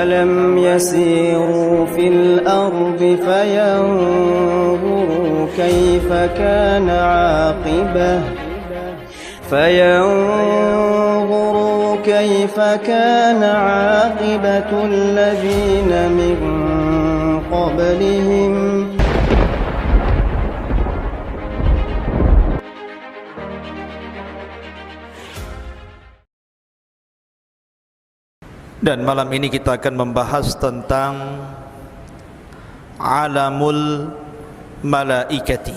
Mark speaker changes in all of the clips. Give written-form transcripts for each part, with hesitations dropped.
Speaker 1: أفلم يسيروا في الأرض فينظروا كيف كان عاقبة الذين من قبلهم.
Speaker 2: Dan malam ini kita akan membahas tentang alamul malaikati,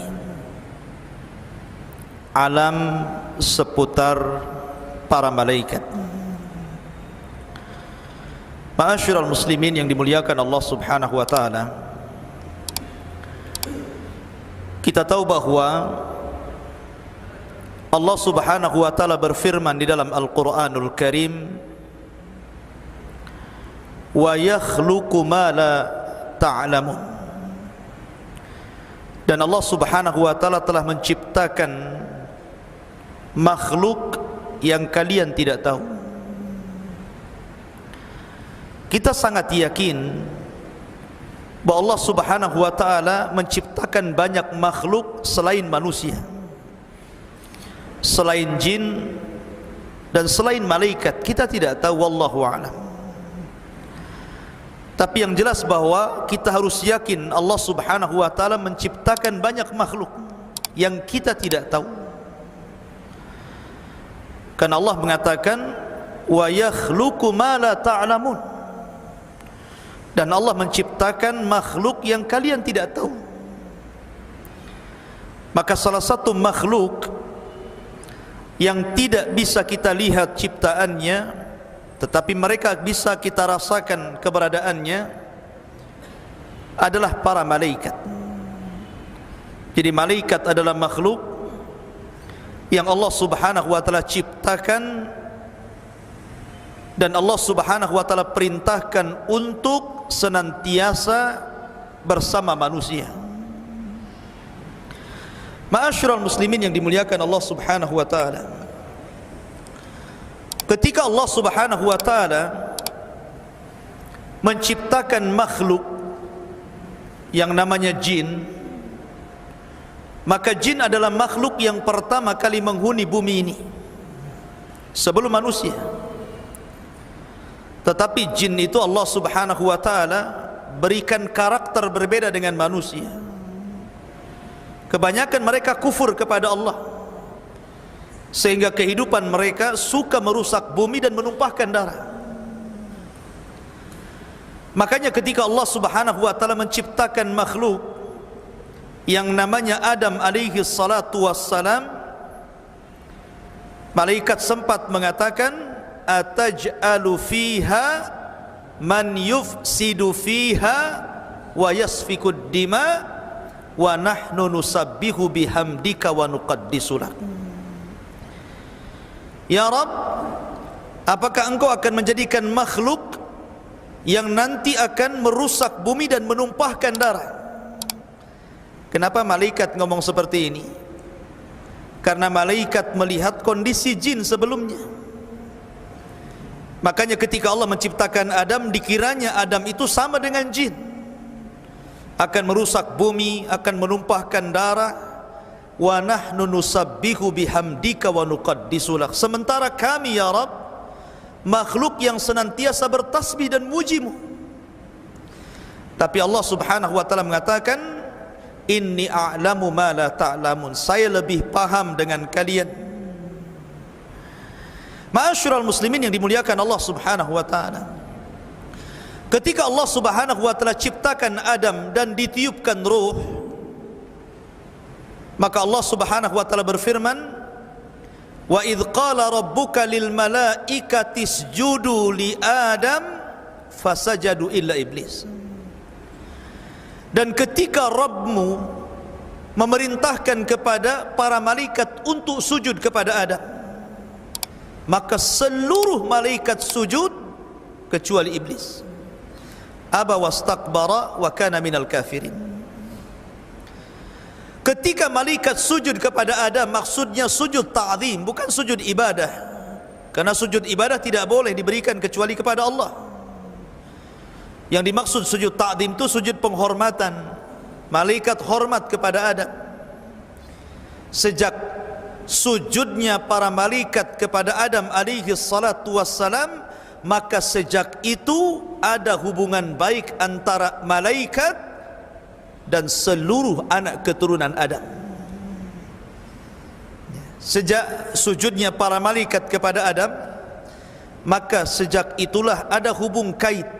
Speaker 2: alam seputar para malaikat. Ma'asyiral muslimin yang dimuliakan Allah Subhanahu wa taala, kita tahu bahwa Allah Subhanahu wa taala berfirman di dalam Al-Qur'anul Karim, wa yakhluqu ma la ta'lamun. Dan Allah Subhanahu wa taala telah menciptakan makhluk yang kalian tidak tahu. Kita sangat yakin bahwa Allah Subhanahu wa taala menciptakan banyak makhluk selain manusia, selain jin dan selain malaikat. Kita tidak tahu, wallahu a'lam. Tapi yang jelas bahwa kita harus yakin Allah Subhanahu wa taala menciptakan banyak makhluk yang kita tidak tahu. Karena Allah mengatakan wa yakhluqu ma la ta'lamun. Dan Allah menciptakan makhluk yang kalian tidak tahu. Maka salah satu makhluk yang tidak bisa kita lihat ciptaannya, tetapi mereka bisa kita rasakan keberadaannya, adalah para malaikat. Jadi malaikat adalah makhluk yang Allah Subhanahu wa taala ciptakan dan Allah Subhanahu wa taala perintahkan untuk senantiasa bersama manusia. Ma'asyiral muslimin yang dimuliakan Allah Subhanahu wa taala, ketika Allah Subhanahu wa taala menciptakan makhluk yang namanya jin, maka jin adalah makhluk yang pertama kali menghuni bumi ini sebelum manusia. Tetapi jin itu Allah Subhanahu wa taala berikan karakter berbeda dengan manusia. Kebanyakan mereka kufur kepada Allah, sehingga kehidupan mereka suka merusak bumi dan menumpahkan darah. Makanya ketika Allah Subhanahu wa taala menciptakan makhluk yang namanya Adam alaihi salatu wassalam, malaikat sempat mengatakan, ataj'alu fiha man yufsidu fiha wa yasfikud dima wa nahnu nusabbihu bihamdika wa nuqaddisu lak. Ya Rabb, apakah engkau akan menjadikan makhluk yang nanti akan merusak bumi dan menumpahkan darah? Kenapa malaikat ngomong seperti ini? Karena malaikat melihat kondisi jin sebelumnya. Makanya ketika Allah menciptakan Adam, dikiranya Adam itu sama dengan jin, akan merusak bumi, akan menumpahkan darah. Wa nahnu nusabbihu bihamdika wa nuqaddisu lak. Sementara kami ya Rabb, makhluk yang senantiasa bertasbih dan mujimu. Tapi Allah Subhanahu wa taala mengatakan, inni a'lamu ma la ta'lamun. Saya lebih paham dengan kalian. Ma'asyiral muslimin yang dimuliakan Allah Subhanahu wa taala, ketika Allah Subhanahu wa taala ciptakan Adam dan ditiupkan ruh, maka Allah Subhanahu wa taala berfirman, wa idz qala rabbuka lil malaikati isjudu li Adam fasajadu illa iblis. Dan ketika Rabbmu memerintahkan kepada para malaikat untuk sujud kepada Adam, maka seluruh malaikat sujud kecuali iblis. Aba wastakbara wa kana minal kafirin. Ketika malaikat sujud kepada Adam, maksudnya sujud ta'zim, bukan sujud ibadah. Karena sujud ibadah tidak boleh diberikan kecuali kepada Allah. Yang dimaksud sujud ta'zim itu sujud penghormatan. Malaikat hormat kepada Adam. Sejak sujudnya para malaikat kepada Adam alaihi salatu wassalam, maka sejak itu ada hubungan baik antara malaikat dan seluruh anak keturunan Adam. Sejak sujudnya para malaikat kepada Adam, maka sejak itulah ada hubung kait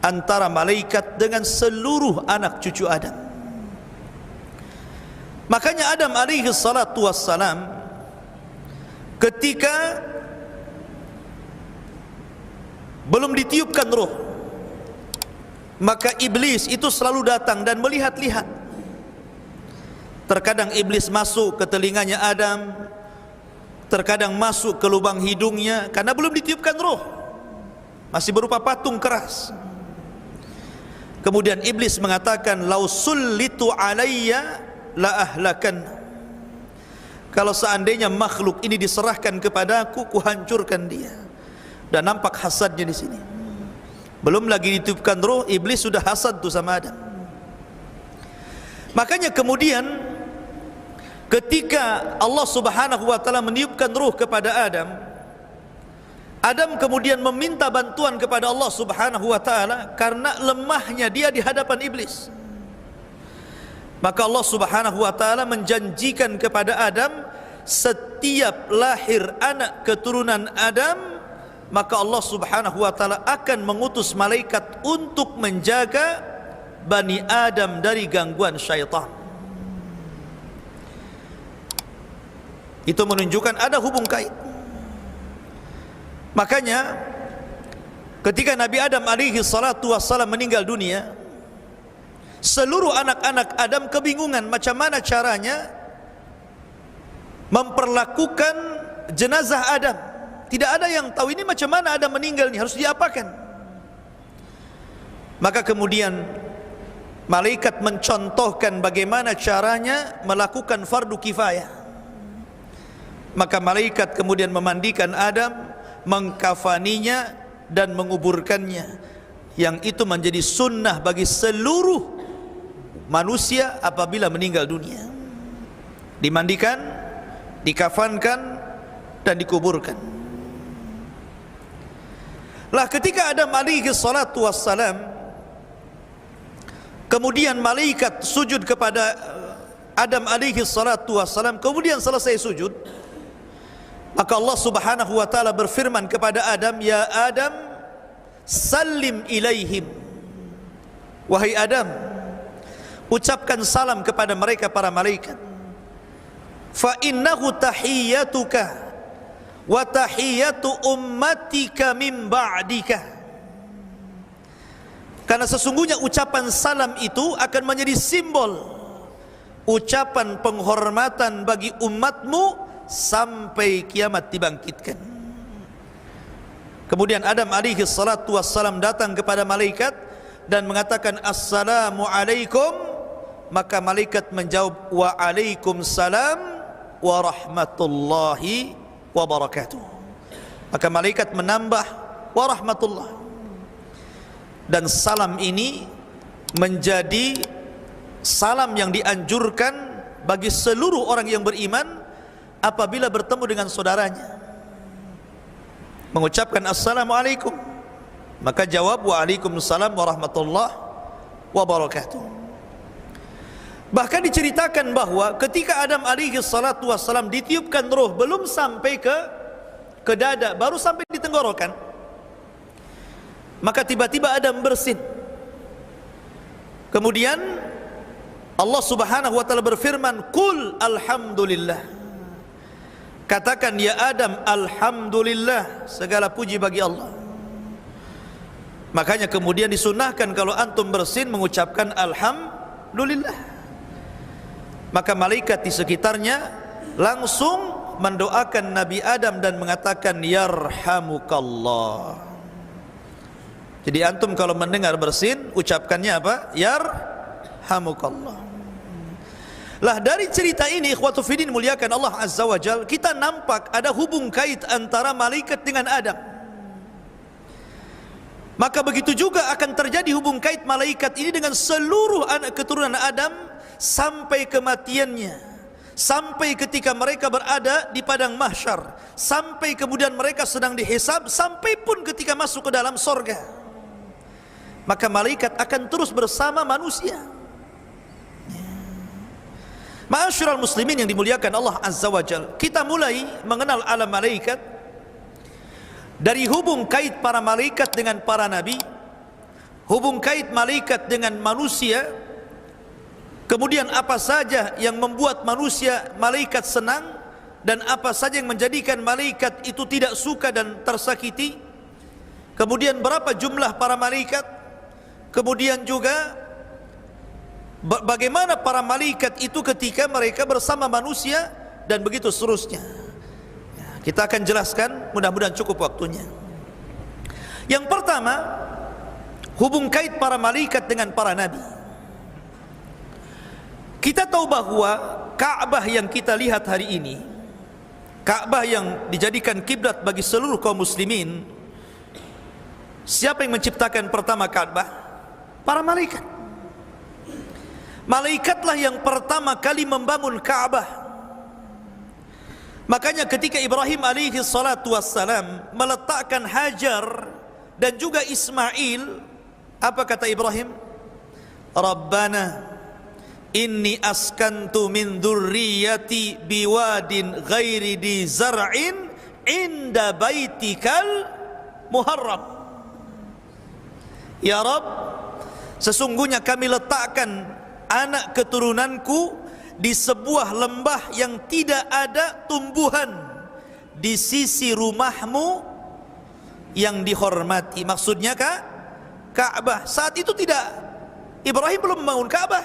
Speaker 2: antara malaikat dengan seluruh anak cucu Adam. Makanya Adam alaihi salatu wassalam ketika belum ditiupkan roh, maka iblis itu selalu datang dan melihat-lihat. Terkadang iblis masuk ke telinganya Adam, terkadang masuk ke lubang hidungnya, karena belum ditiupkan roh, masih berupa patung keras. Kemudian iblis mengatakan, lau sullitu alayya la ahlakan. Kalau seandainya makhluk ini diserahkan kepadaku, kuhancurkan dia. Dan nampak hasadnya di sini. Belum lagi ditiupkan roh, iblis sudah hasad tuh sama Adam. Makanya kemudian ketika Allah Subhanahu wa taala meniupkan roh kepada Adam, Adam kemudian meminta bantuan kepada Allah Subhanahu wa taala karena lemahnya dia di hadapan iblis. Maka Allah Subhanahu wa taala menjanjikan kepada Adam, setiap lahir anak keturunan Adam, maka Allah Subhanahu wa taala akan mengutus malaikat untuk menjaga Bani Adam dari gangguan syaitan. Itu menunjukkan ada hubung kait. Makanya ketika Nabi Adam alaihi salatu wassalam meninggal dunia, seluruh anak-anak Adam kebingungan macam mana caranya memperlakukan jenazah Adam. Tidak ada yang tahu ini macam mana Adam meninggal ini, harus diapakan. Maka kemudian malaikat mencontohkan bagaimana caranya melakukan fardu kifayah. Maka malaikat kemudian memandikan Adam, mengkafaninya dan menguburkannya, yang itu menjadi sunnah bagi seluruh manusia apabila meninggal dunia. Dimandikan, dikafankan dan dikuburkan. Lah ketika Adam alaihi salatu wassalam, kemudian malaikat sujud kepada Adam alaihi salatu wassalam, kemudian selesai sujud, maka Allah Subhanahu wa taala berfirman kepada Adam, ya Adam, salim ilaihim. Wahai Adam, ucapkan salam kepada mereka para malaikat. Fa innahu tahiyyatuka wa tahiyyatu ummatika min ba'dika. Karena sesungguhnya ucapan salam itu akan menjadi simbol ucapan penghormatan bagi umatmu sampai kiamat dibangkitkan. Kemudian Adam alaihi salatu wassalam datang kepada malaikat dan mengatakan assalamu alaikum, maka malaikat menjawab wa alaikumussalam wa rahmatullahi wa barakatuh. Maka malaikat menambah wa rahmatullah. Dan salam ini menjadi salam yang dianjurkan bagi seluruh orang yang beriman apabila bertemu dengan saudaranya, mengucapkan assalamualaikum, maka jawab waalaikumsalam warahmatullahi wabarakatuh. Bahkan diceritakan bahwa ketika Adam alaihi salatu wassalam ditiupkan roh, belum sampai ke dada, baru sampai di tenggorokan, maka tiba-tiba Adam bersin. Kemudian Allah Subhanahu wa taala berfirman, qul alhamdulillah. Katakan ya Adam, alhamdulillah, segala puji bagi Allah. Makanya kemudian disunahkan kalau antum bersin mengucapkan alhamdulillah. Maka malaikat di sekitarnya langsung mendoakan Nabi Adam dan mengatakan yarhamukallah. Jadi antum kalau mendengar bersin, ucapkannya apa? Yarhamukallah. Lah dari cerita ini ikhwatu fiddin muliakan Allah Azza wa Jal, kita nampak ada hubung kait antara malaikat dengan Adam. Maka begitu juga akan terjadi hubung kait malaikat ini dengan seluruh anak keturunan Adam sampai kematiannya, sampai ketika mereka berada di padang mahsyar, sampai kemudian mereka sedang dihisab, sampai pun ketika masuk ke dalam sorga. Maka malaikat akan terus bersama manusia. Ma'asyiral muslimin yang dimuliakan Allah Azza wa Jalla, kita mulai mengenal alam malaikat dari hubung kait para malaikat dengan para nabi, hubung kait malaikat dengan manusia, kemudian apa saja yang membuat manusia malaikat senang dan apa saja yang menjadikan malaikat itu tidak suka dan tersakiti, kemudian berapa jumlah para malaikat, kemudian juga bagaimana para malaikat itu ketika mereka bersama manusia, dan begitu seterusnya. Kita akan jelaskan, mudah-mudahan cukup waktunya. Yang pertama, hubung kait para malaikat dengan para nabi. Kita tahu bahwa Ka'bah yang kita lihat hari ini, Ka'bah yang dijadikan kiblat bagi seluruh kaum muslimin, siapa yang menciptakan pertama Ka'bah? Para malaikat. Malaikatlah yang pertama kali membangun Ka'bah. Makanya ketika Ibrahim alaihi salatu wassalam meletakkan Hajar dan juga Ismail, apa kata Ibrahim? Rabbana inni askantu min dzurriyyati biwadin ghairi di zar'in inda baitikal muharram. Ya Rabb, sesungguhnya kami letakkan anak keturunanku di sebuah lembah yang tidak ada tumbuhan di sisi rumahmu yang dihormati. Maksudnya Ka'bah. Saat itu tidak, Ibrahim belum membangun Ka'bah,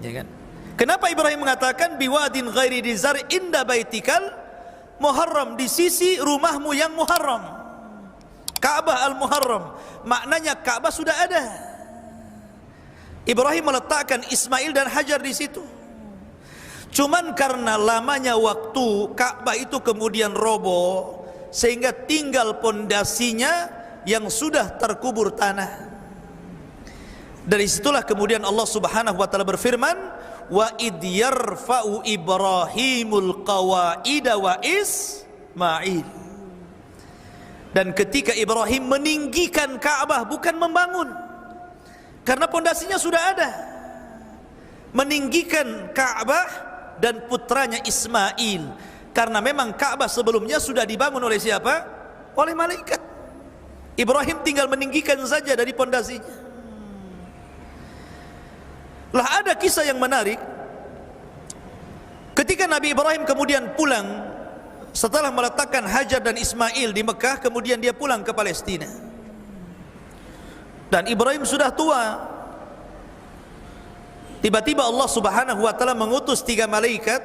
Speaker 2: ya kan? Kenapa Ibrahim mengatakan biwadin ghairi dizar inda baitikal muharram, di sisi rumahmu yang muharram, Ka'bah al-muharram? Maknanya Ka'bah sudah ada. Ibrahim meletakkan Ismail dan Hajar di situ. Cuman karena lamanya waktu, Ka'bah itu kemudian roboh sehingga tinggal pondasinya yang sudah terkubur tanah. Dari situlah kemudian Allah Subhanahu wa taala berfirman, wa id yarfa'u Ibrahimul qawaida wa Ismail. Dan ketika Ibrahim meninggikan Ka'bah, bukan membangun, karena pondasinya sudah ada, meninggikan Ka'bah dan putranya Ismail, karena memang Ka'bah sebelumnya sudah dibangun oleh siapa? Oleh malaikat. Ibrahim tinggal meninggikan saja dari pondasinya. Lah ada kisah yang menarik. Ketika Nabi Ibrahim kemudian pulang setelah meletakkan Hajar dan Ismail di Mekah, kemudian dia pulang ke Palestina. Dan Ibrahim sudah tua. Tiba-tiba Allah Subhanahu wa taala mengutus 3 malaikat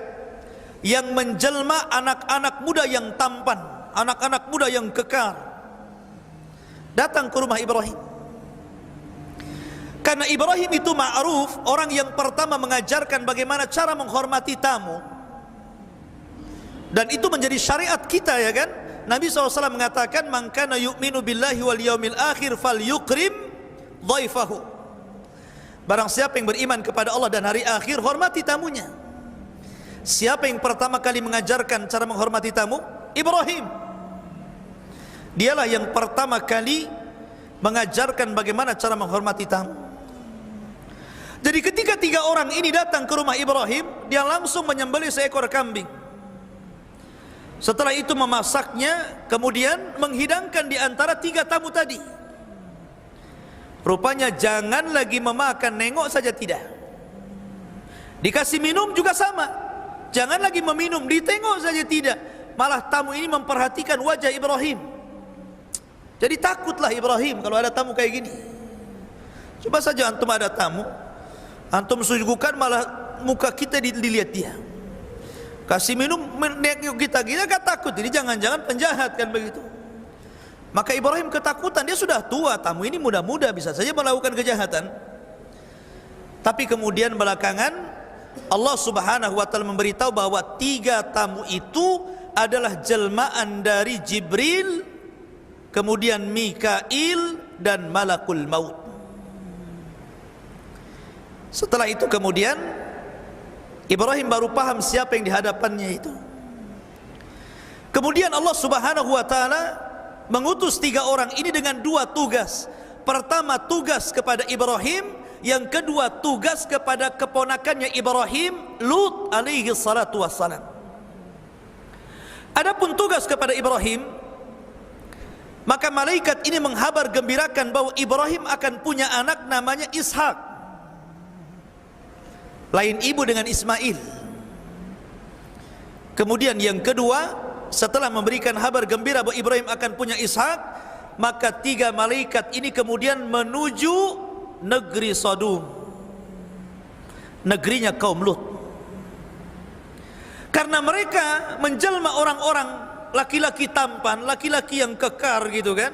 Speaker 2: yang menjelma anak-anak muda yang tampan, anak-anak muda yang kekar, datang ke rumah Ibrahim. Karena Ibrahim itu ma'ruf, orang yang pertama mengajarkan bagaimana cara menghormati tamu. Dan itu menjadi syariat kita, ya kan? Nabi SAW mengatakan, man kana yu'minu billahi wal yaumil akhir falyukrim dhaifahu. Barang siapa yang beriman kepada Allah dan hari akhir, hormati tamunya. Siapa yang pertama kali mengajarkan cara menghormati tamu? Ibrahim. Dialah yang pertama kali mengajarkan bagaimana cara menghormati tamu. Jadi ketika 3 orang ini datang ke rumah Ibrahim, dia langsung menyembelih seekor kambing. Setelah itu memasaknya, kemudian menghidangkan di antara 3 tamu tadi. Rupanya jangan lagi memakan, nengok saja tidak. Dikasih minum juga sama, jangan lagi meminum, ditengok saja tidak. Malah tamu ini memperhatikan wajah Ibrahim. Jadi takutlah Ibrahim kalau ada tamu kayak gini. Coba saja antum ada tamu, antum suguhkan malah muka kita dilihat dia. Kasih minum, nengok kita gak takut. Jadi jangan-jangan penjahat kan begitu. Maka Ibrahim ketakutan, dia sudah tua, tamu ini muda-muda bisa saja melakukan kejahatan. Tapi kemudian belakangan Allah Subhanahu wa taala memberitahu bahwa 3 tamu itu adalah jelmaan dari Jibril kemudian Mikail dan Malakul Maut. Setelah itu kemudian Ibrahim baru paham siapa yang dihadapannya itu. Kemudian Allah Subhanahu wa taala mengutus 3 orang ini dengan 2 tugas. Pertama tugas kepada Ibrahim, yang kedua tugas kepada keponakannya Ibrahim, Lut alaihi salatu wassalam. Adapun tugas kepada Ibrahim, maka malaikat ini menghabar gembirakan bahwa Ibrahim akan punya anak namanya Ishak, lain ibu dengan Ismail. Kemudian yang kedua, setelah memberikan kabar gembira bahwa Ibrahim akan punya Ishak, maka 3 malaikat ini kemudian menuju negeri Sodom, negerinya kaum Lut. Karena mereka menjelma orang-orang laki-laki tampan, laki-laki yang kekar gitu kan,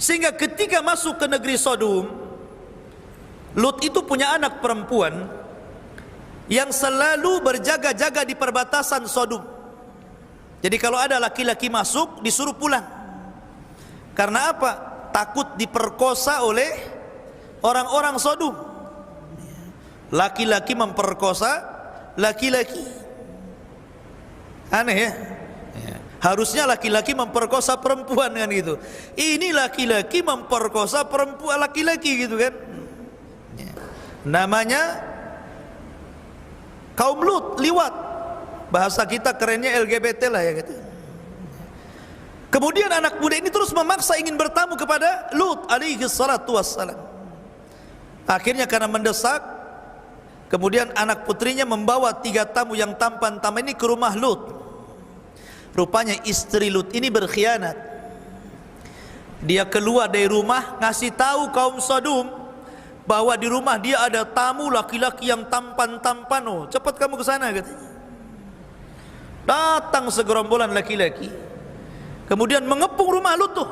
Speaker 2: sehingga ketika masuk ke negeri Sodom, Lut itu punya anak perempuan yang selalu berjaga-jaga di perbatasan Sodom. Jadi kalau ada laki-laki masuk, disuruh pulang. Karena apa? Takut diperkosa oleh orang-orang Sodom. Laki-laki memperkosa laki-laki. Aneh ya? Harusnya laki-laki memperkosa perempuan kan gitu. Ini laki-laki memperkosa perempuan laki-laki gitu kan. Namanya kaum Lut, liwat. Bahasa kita kerennya LGBT lah ya gitu. Kemudian anak muda ini terus memaksa ingin bertamu kepada Lut alaihi salatu wassalam. Akhirnya karena mendesak, kemudian anak putrinya membawa 3 tamu yang tampan-tampan ini ke rumah Lut. Rupanya istri Lut ini berkhianat. Dia keluar dari rumah ngasih tahu kaum Sodom bahwa di rumah dia ada tamu laki-laki yang tampan-tampan. Oh, cepat kamu ke sana katanya. Datang segerombolan laki-laki, kemudian mengepung rumah Lut tuh,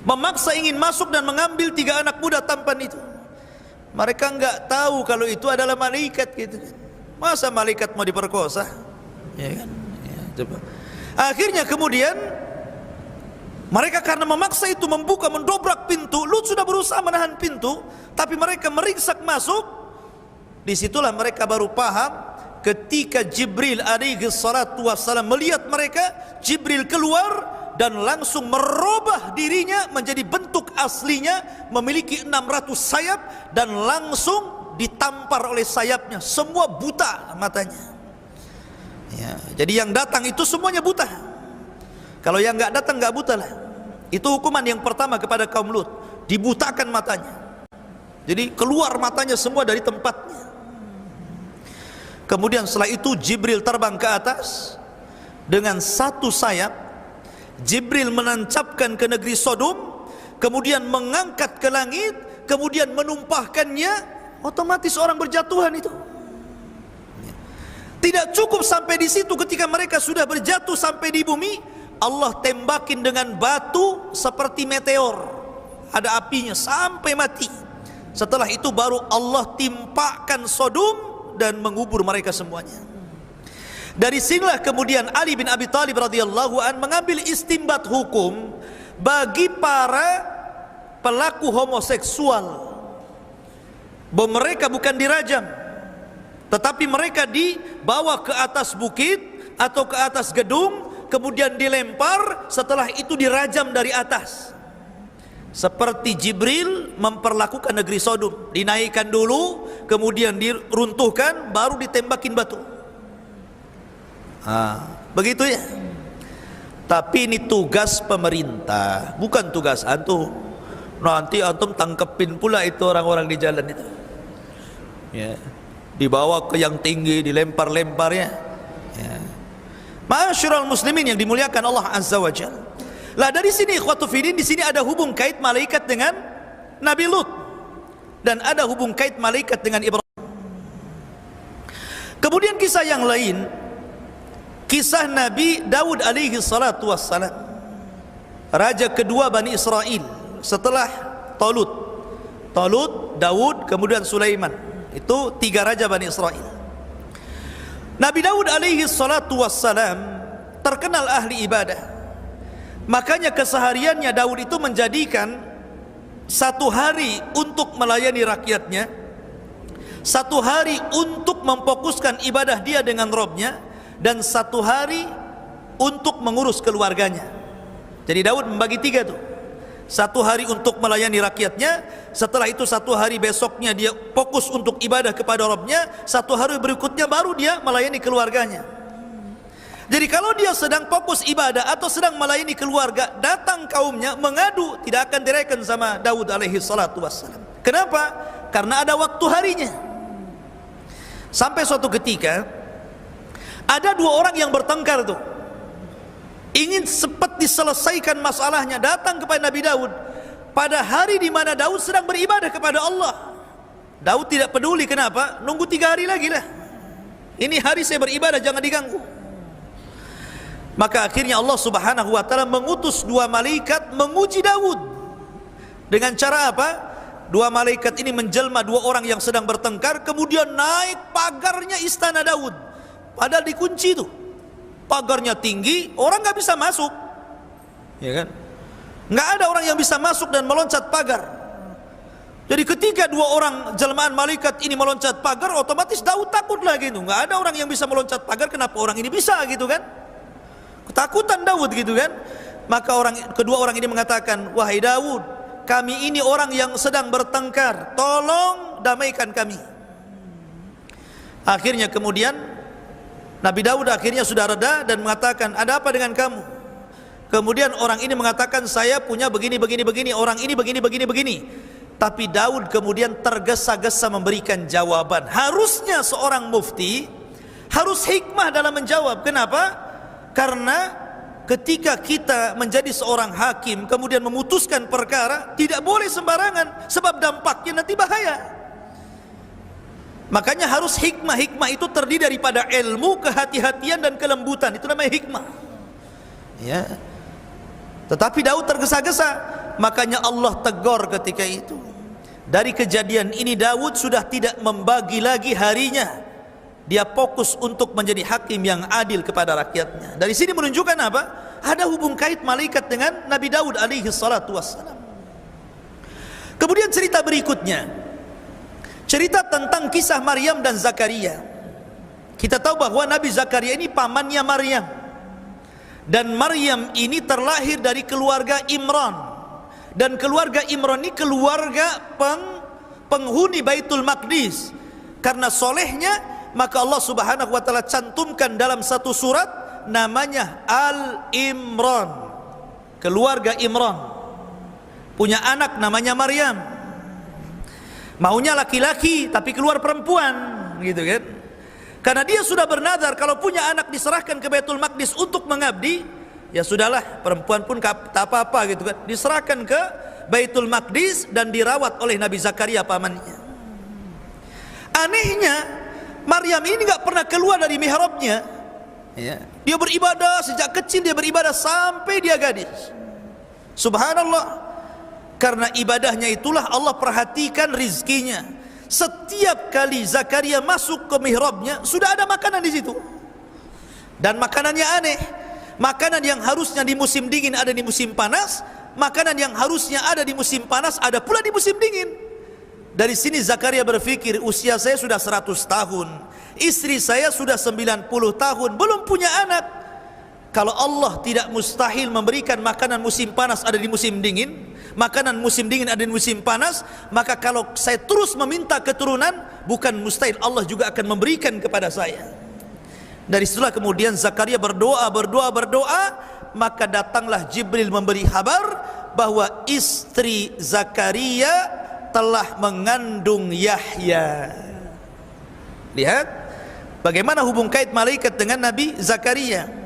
Speaker 2: memaksa ingin masuk dan mengambil 3 anak muda tampan itu. Mereka enggak tahu kalau itu adalah malaikat gitu kan. Masa malaikat mau diperkosa? Ya kan? Ya, coba. Akhirnya kemudian mereka karena memaksa itu membuka, mendobrak pintu. Lut sudah berusaha menahan pintu, tapi mereka meringsak masuk. Disitulah mereka baru paham. Ketika Jibril alaihi salatu wassalam melihat mereka, Jibril keluar dan langsung merubah dirinya menjadi bentuk aslinya, memiliki 600 sayap, dan langsung ditampar oleh sayapnya. Semua buta matanya ya, jadi yang datang itu semuanya buta. Kalau yang enggak datang enggak buta lah. Itu hukuman yang pertama kepada kaum Lut, dibutakan matanya. Jadi keluar matanya semua dari tempatnya. Kemudian setelah itu Jibril terbang ke atas dengan 1 sayap. Jibril menancapkan ke negeri Sodom, kemudian mengangkat ke langit, kemudian menumpahkannya. Otomatis orang berjatuhan itu. Tidak cukup sampai di situ, ketika mereka sudah berjatuh sampai di bumi, Allah tembakin dengan batu seperti meteor, ada apinya sampai mati. Setelah itu baru Allah timpakan Sodom dan mengubur mereka semuanya. Dari sinilah kemudian Ali bin Abi Thalib radhiyallahu an mengambil istimbat hukum bagi para pelaku homoseksual, bahwa mereka bukan dirajam, tetapi mereka dibawa ke atas bukit atau ke atas gedung, kemudian dilempar, setelah itu dirajam dari atas. Seperti Jibril memperlakukan negeri Sodom, dinaikkan dulu, kemudian diruntuhkan, baru ditembakin batu. Begitu ya. Tapi ini tugas pemerintah, bukan tugas antum. Nanti antum tangkepin pula itu orang-orang di jalan itu ya, dibawa ke yang tinggi, dilempar-lempar ya. Ma'asyiral muslimin yang dimuliakan Allah Azza wa Jalla. Lah dari sini ikhwatu fillah, di sini ada hubung kait malaikat dengan Nabi Lut, dan ada hubung kait malaikat dengan Ibrahim. Kemudian kisah yang lain, kisah Nabi Daud alaihi salatu wassalam, raja kedua Bani Israel setelah Talut, Daud, kemudian Sulaiman. Itu 3 raja Bani Israel. Nabi Daud alaihi salatu wassalam terkenal ahli ibadah. Makanya kesehariannya Daud itu menjadikan satu hari untuk melayani rakyatnya, satu hari untuk memfokuskan ibadah dia dengan Robnya, dan satu hari untuk mengurus keluarganya. Jadi Daud membagi tiga tuh. Satu hari untuk melayani rakyatnya, setelah itu satu hari besoknya dia fokus untuk ibadah kepada Robnya, satu hari berikutnya baru dia melayani keluarganya. Jadi kalau dia sedang fokus ibadah atau sedang melayani keluarga, datang kaumnya mengadu, tidak akan direken sama Daud alaihi salatu wassalam. Kenapa? Karena ada waktu harinya. Sampai suatu ketika ada dua orang yang bertengkar tuh, ingin cepat diselesaikan masalahnya, datang kepada Nabi Daud pada hari di mana Daud sedang beribadah kepada Allah. Daud tidak peduli, kenapa? Nunggu 3 hari lagi lah. Ini hari saya beribadah, jangan diganggu. Maka akhirnya Allah subhanahu wa ta'ala mengutus 2 malaikat menguji Daud. Dengan cara apa? 2 malaikat ini menjelma 2 orang yang sedang bertengkar, kemudian naik pagarnya istana Daud. Padahal dikunci tuh. Pagarnya tinggi, orang nggak bisa masuk, ya kan? Nggak ada orang yang bisa masuk dan meloncat pagar. Jadi ketika 2 orang jelmaan malaikat ini meloncat pagar, otomatis Daud takut lagi itu. Nggak ada orang yang bisa meloncat pagar, kenapa orang ini bisa gitu kan? Ketakutan Daud gitu kan? Maka kedua orang ini mengatakan, wahai Daud, kami ini orang yang sedang bertengkar, tolong damaikan kami. Akhirnya kemudian Nabi Daud akhirnya sudah reda dan mengatakan, ada apa dengan kamu? Kemudian orang ini mengatakan, saya punya begini, orang ini begini. Tapi Daud kemudian tergesa-gesa memberikan jawaban. Harusnya seorang mufti harus hikmah dalam menjawab. Kenapa? Karena ketika kita menjadi seorang hakim kemudian memutuskan perkara, tidak boleh sembarangan, sebab dampaknya nanti bahaya. Makanya harus hikmah. Hikmah itu terdiri daripada ilmu, kehati-hatian dan kelembutan. Itu namanya hikmah. Ya. Tetapi Daud tergesa-gesa, makanya Allah tegur ketika itu. Dari kejadian ini Daud sudah tidak membagi lagi harinya. Dia fokus untuk menjadi hakim yang adil kepada rakyatnya. Dari sini menunjukkan apa? Ada hubung kait malaikat dengan Nabi Daud alaihi salatu wassalam. Kemudian cerita berikutnya, cerita tentang kisah Maryam dan Zakaria. Kita tahu bahwa Nabi Zakaria ini pamannya Maryam, dan Maryam ini terlahir dari keluarga Imran, dan keluarga Imran ini keluarga penghuni Baitul Maqdis. Karena solehnya, maka Allah subhanahu wa ta'ala cantumkan dalam satu surat namanya Al-Imran. Keluarga Imran punya anak namanya Maryam. Maunya laki-laki tapi keluar perempuan, gitu kan? Karena dia sudah bernazar kalau punya anak diserahkan ke Baitul Maqdis untuk mengabdi, ya sudahlah, perempuan pun tak apa-apa gitu kan. Diserahkan ke Baitul Maqdis dan dirawat oleh Nabi Zakaria pamannya. Anehnya, Maryam ini nggak pernah keluar dari mihrabnya. Ya. Dia beribadah sejak kecil, dia beribadah sampai dia gadis. Subhanallah. Karena ibadahnya itulah Allah perhatikan rizkinya. Setiap kali Zakaria masuk ke mihrabnya, sudah ada makanan di situ. Dan makanannya aneh. Makanan yang harusnya di musim dingin ada di musim panas, makanan yang harusnya ada di musim panas ada pula di musim dingin. Dari sini Zakaria berpikir, usia saya sudah 100 tahun, istri saya sudah 90 tahun, belum punya anak. Kalau Allah tidak mustahil memberikan makanan musim panas ada di musim dingin, makanan musim dingin ada di musim panas, maka kalau saya terus meminta keturunan, bukan mustahil Allah juga akan memberikan kepada saya. Dari situlah kemudian Zakaria berdoa, maka datanglah Jibril memberi kabar bahwa istri Zakaria telah mengandung Yahya. Lihat bagaimana hubung kait malaikat dengan Nabi Zakaria.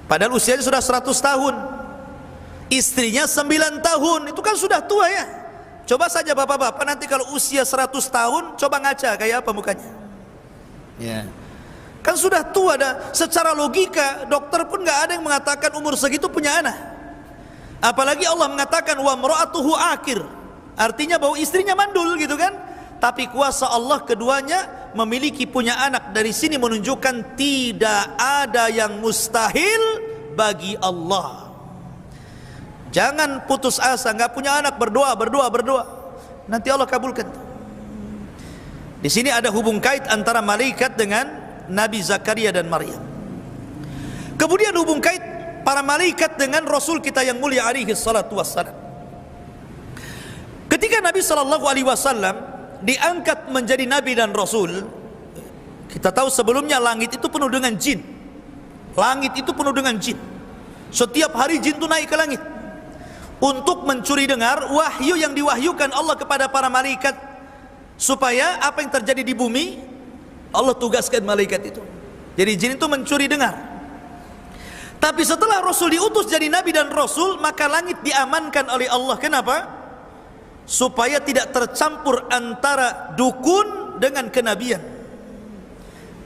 Speaker 2: Padahal usianya sudah 100 tahun, istrinya 9 tahun, itu kan sudah tua ya. Coba saja bapak-bapak nanti kalau usia 100 tahun, coba ngaca kayak apa mukanya. Ya. Kan sudah tua dah. Secara logika dokter pun nggak ada yang mengatakan umur segitu punya anak. Apalagi Allah mengatakan wa mra'atuhu akir. Artinya bahwa istrinya mandul gitu kan. Tapi kuasa Allah keduanya memiliki punya anak. Dari sini menunjukkan tidak ada yang mustahil bagi Allah. Jangan putus asa, nggak punya anak, berdoa. Nanti Allah kabulkan. Di sini ada hubung kait antara malaikat dengan Nabi Zakaria dan Maryam. Kemudian hubung kait para malaikat dengan Rasul kita yang mulia alaihi salatu wassalam. Ketika Nabi sallallahu alaihi wasallam diangkat menjadi nabi dan rasul, kita tahu sebelumnya langit itu penuh dengan jin. Langit itu penuh dengan jin. Setiap hari jin itu naik ke langit untuk mencuri dengar wahyu yang diwahyukan Allah kepada para malaikat, supaya apa yang terjadi di bumi Allah tugaskan malaikat itu. Jadi jin itu mencuri dengar. Tapi setelah Rasul diutus jadi nabi dan rasul, maka langit diamankan oleh Allah. Kenapa? Supaya tidak tercampur antara dukun dengan kenabian.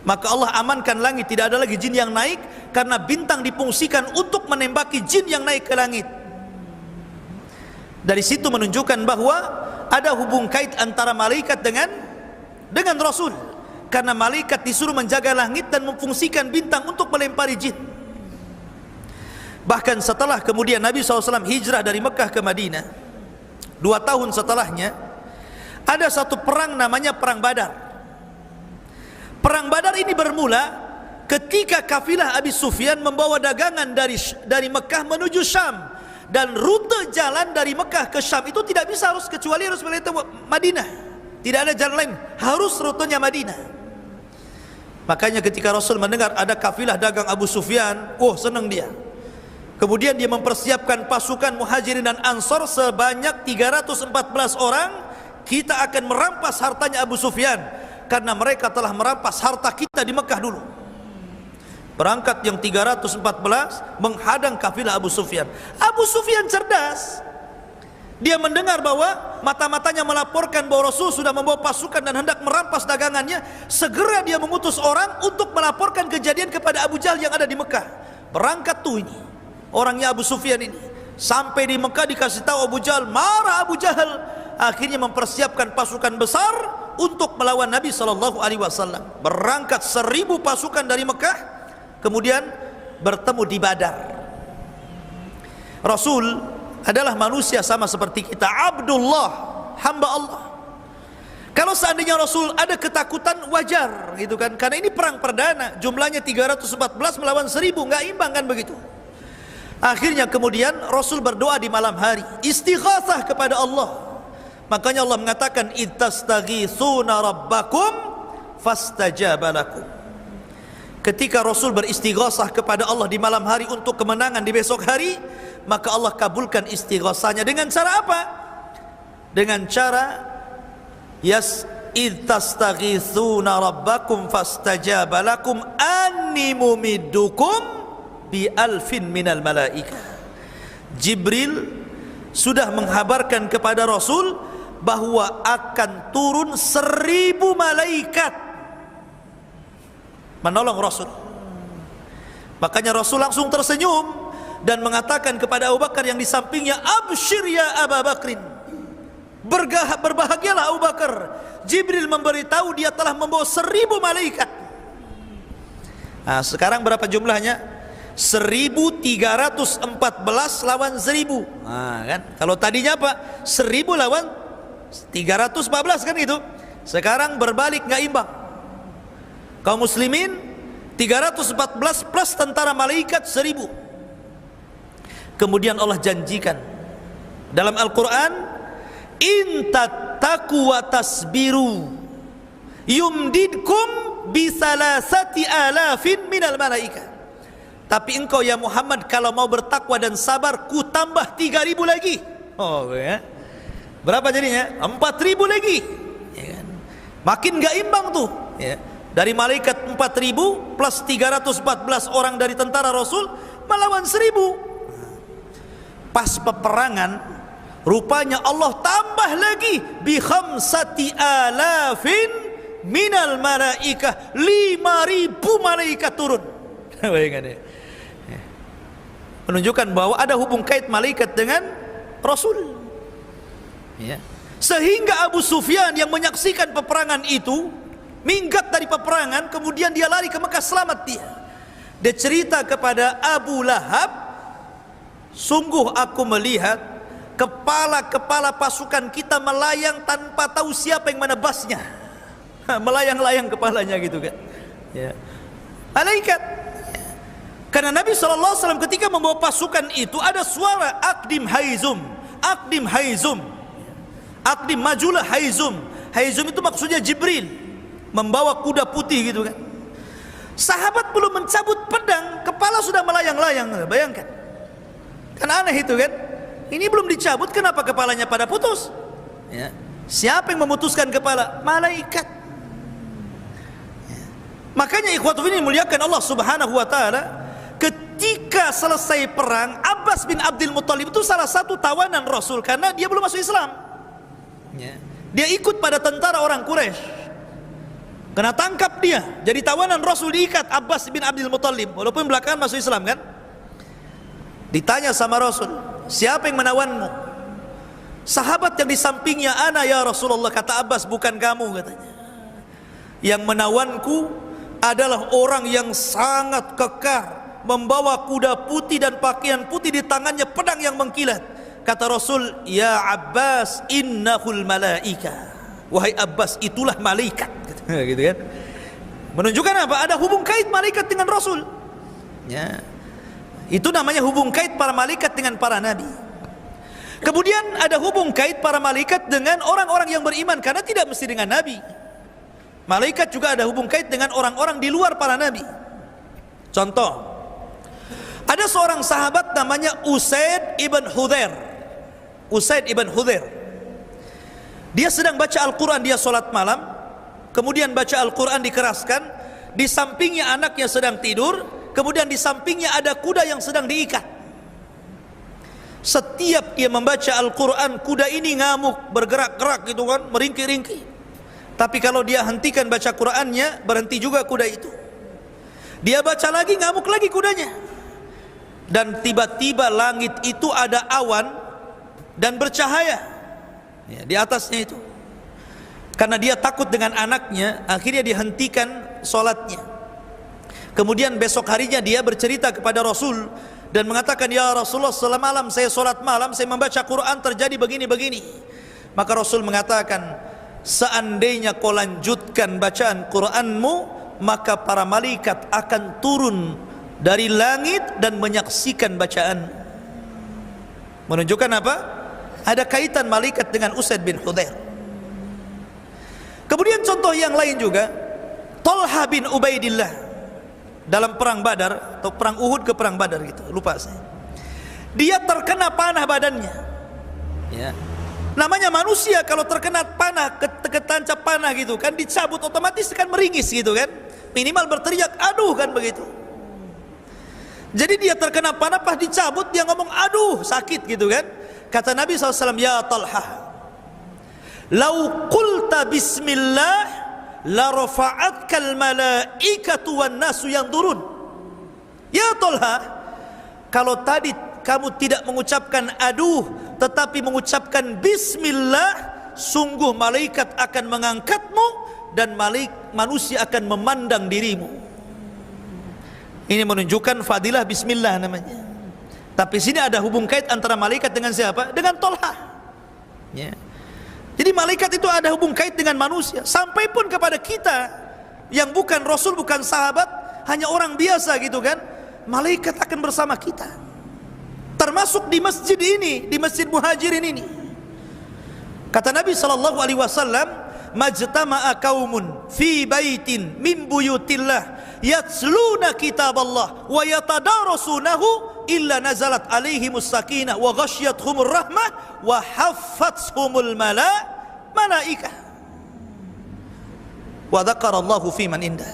Speaker 2: Maka Allah amankan langit, tidak ada lagi jin yang naik, karena bintang difungsikan untuk menembaki jin yang naik ke langit. Dari situ menunjukkan bahwa ada hubung kait antara malaikat dengan Rasul, karena malaikat disuruh menjaga langit dan memfungsikan bintang untuk melempari jin. Bahkan setelah kemudian Nabi SAW hijrah dari Mekah ke Madinah, 2 tahun setelahnya ada satu perang namanya Perang Badar. Perang Badar ini bermula ketika kafilah Abi Sufyan membawa dagangan dari Mekah menuju Syam. Dan rute jalan dari Mekah ke Syam itu tidak bisa kecuali harus melewati Madinah. Tidak ada jalan lain, harus rutenya Madinah. Makanya ketika Rasul mendengar ada kafilah dagang Abu Sufyan, senang dia. Kemudian dia mempersiapkan pasukan Muhajirin dan Ansor sebanyak 314 orang. Kita akan merampas hartanya Abu Sufyan, karena mereka telah merampas harta kita di Mekah dulu. Berangkat yang 314 menghadang kafilah Abu Sufyan. Abu Sufyan cerdas. Dia mendengar bahwa mata-matanya melaporkan bahwa Rasul sudah membawa pasukan dan hendak merampas dagangannya. Segera dia mengutus orang untuk melaporkan kejadian kepada Abu Jahal yang ada di Mekah. Berangkat tuh ini, orangnya Abu Sufyan ini. Sampai di Mekah dikasih tahu Abu Jahal, marah Abu Jahal. Akhirnya mempersiapkan pasukan besar untuk melawan Nabi SAW. Berangkat 1000 pasukan dari Mekah, kemudian bertemu di Badar. Rasul adalah manusia sama seperti kita, Abdullah, hamba Allah. Kalau seandainya Rasul ada ketakutan, wajar gitu kan, karena ini perang perdana, jumlahnya 314 melawan 1000, nggak imbang kan begitu. Akhirnya kemudian Rasul berdoa di malam hari, istighatsah kepada Allah. Makanya Allah mengatakan, ittastaghitsuna rabbakum fastajaba lakum. Ketika Rasul beristighatsah kepada Allah di malam hari untuk kemenangan di besok hari, maka Allah kabulkan istighatsahnya dengan cara apa? Dengan cara ittastaghitsuna rabbakum fastajaba lakum anni mumiddukum bi alfin minal malaikah. Jibril sudah menghabarkan kepada Rasul bahwa akan turun 1000 malaikat menolong Rasul. Makanya Rasul langsung tersenyum dan mengatakan kepada Abu Bakar yang di sampingnya, absyir ya Abu Bakrin, berbahagialah Abu Bakar, Jibril memberitahu dia telah membawa 1000 malaikat. Nah, sekarang berapa jumlahnya? 1314 lawan 1000. Nah, kan? Kalau tadinya apa? 1000 lawan 314 kan itu. Sekarang berbalik, nggak imbang. Kaum muslimin 314 plus tentara malaikat 1000. Kemudian Allah janjikan dalam Al-Quran, in tattaqu wa tasbiru yumdidkum bi 3,000 minal malaikah. Tapi engkau ya Muhammad kalau mau bertakwa dan sabar, ku tambah 3000 lagi. Oh ya. Berapa jadinya? 4000 lagi. Ya kan? Makin gak imbang tuh ya. Dari malaikat 4000 plus 314 orang dari tentara Rasul melawan 1000. Pas peperangan, rupanya Allah tambah lagi bi 5,000 minal malaikah, 5.000 malaikat turun. Bayangkan ya. Menunjukkan bahwa ada hubung kait malaikat dengan Rasul ya. Sehingga Abu Sufyan yang menyaksikan peperangan itu minggat dari peperangan, kemudian dia lari ke Mekah, selamat dia. Dia cerita kepada Abu Lahab, sungguh aku melihat kepala-kepala pasukan kita melayang tanpa tahu siapa yang menebasnya. Melayang-layang kepalanya gitu kan. Ya. Malaikat. Karena Nabi SAW ketika membawa pasukan itu ada suara Aqdim Haizum, Aqdim Haizum, Aqdim majulah Haizum. Haizum itu maksudnya Jibril membawa kuda putih gitu kan. Sahabat belum mencabut pedang, kepala sudah melayang-layang. Bayangkan, kan aneh itu kan. Ini belum dicabut, kenapa kepalanya pada putus? Ya. Siapa yang memutuskan kepala? Malaikat. Ya. Makanya ikhwatu ini muliakan Allah Subhanahu wa taala. Ketika selesai perang, Abbas bin Abdul Muttalib itu salah satu tawanan Rasul karena dia belum masuk Islam. Ya. Dia ikut pada tentara orang Quraisy. Kena tangkap dia, jadi tawanan Rasul, diikat Abbas bin Abdul Muttalib, walaupun belakangan masuk Islam kan. Ditanya sama Rasul, siapa yang menawanmu? Sahabat yang di sampingnya, ana ya Rasulullah, kata Abbas, bukan kamu katanya. Yang menawanku adalah orang yang sangat kekar, membawa kuda putih dan pakaian putih, di tangannya pedang yang mengkilat. Kata Rasul, ya Abbas, innahul malaika. Wahai Abbas, itulah malaikat. Gitu kan? Menunjukkan apa? Ada hubung kait malaikat dengan Rasul. Ya. Itu namanya hubung kait para malaikat dengan para nabi. Kemudian ada hubung kait para malaikat dengan orang-orang yang beriman, karena tidak mesti dengan nabi. Malaikat juga ada hubung kait dengan orang-orang di luar para nabi. Contoh, ada seorang sahabat namanya Usaid ibn Hudhair. Usaid ibn Hudhair. Dia sedang baca Al-Quran, dia sholat malam, kemudian baca Al-Quran dikeraskan, di sampingnya anaknya sedang tidur, kemudian di sampingnya ada kuda yang sedang diikat. Setiap dia membaca Al-Quran, kuda ini ngamuk, bergerak-gerak gitu kan, meringkih-ringkih. Tapi kalau dia hentikan baca Qurannya, berhenti juga kuda itu. Dia baca lagi, ngamuk lagi kudanya. Dan tiba-tiba langit itu ada awan dan bercahaya, ya, di atasnya itu. Karena dia takut dengan anaknya, akhirnya dihentikan sholatnya. Kemudian besok harinya dia bercerita kepada Rasul dan mengatakan, ya Rasulullah, selama malam saya sholat malam, saya membaca Quran, terjadi begini-begini. Maka Rasul mengatakan, seandainya kau lanjutkan bacaan Quranmu, maka para malaikat akan turun dari langit dan menyaksikan bacaan. Menunjukkan apa? Ada kaitan malaikat dengan Usaid bin Hudhair. Kemudian contoh yang lain juga, Talha bin Ubaidillah dalam perang Badar atau perang Uhud ke perang Badar gitu, lupa saya. Dia terkena panah badannya. Ya. Namanya manusia kalau terkena panah, ketancap panah gitu kan, dicabut otomatis kan meringis gitu kan. Minimal berteriak aduh kan begitu. Jadi dia terkena panah, pas dicabut dia ngomong aduh sakit gitu kan. Kata Nabi SAW, ya Talha, lau qulta bismillah la rafa'atkal malaikatu wan nasu yanzurun. Ya Talha, kalau tadi kamu tidak mengucapkan aduh tetapi mengucapkan bismillah, sungguh malaikat akan mengangkatmu dan manusia akan memandang dirimu. Ini menunjukkan fadilah bismillah namanya. Tapi sini ada hubung kait antara malaikat dengan siapa? Dengan Talha. Ya. Jadi malaikat itu ada hubung kait dengan manusia. Sampai pun kepada kita yang bukan Rasul, bukan sahabat, hanya orang biasa gitu kan, malaikat akan bersama kita. Termasuk di masjid ini, di Masjid Muhajirin ini. Kata Nabi SAW, majtama'a qaumun fi baitin min buyutillah yatluna kitaballah wa yatadarasunahu illa nazalat alaihimus sakinah wa ghasyiyatuhumur rahmah wa haffathumul malaikah wa dzakarallahu fi man indah.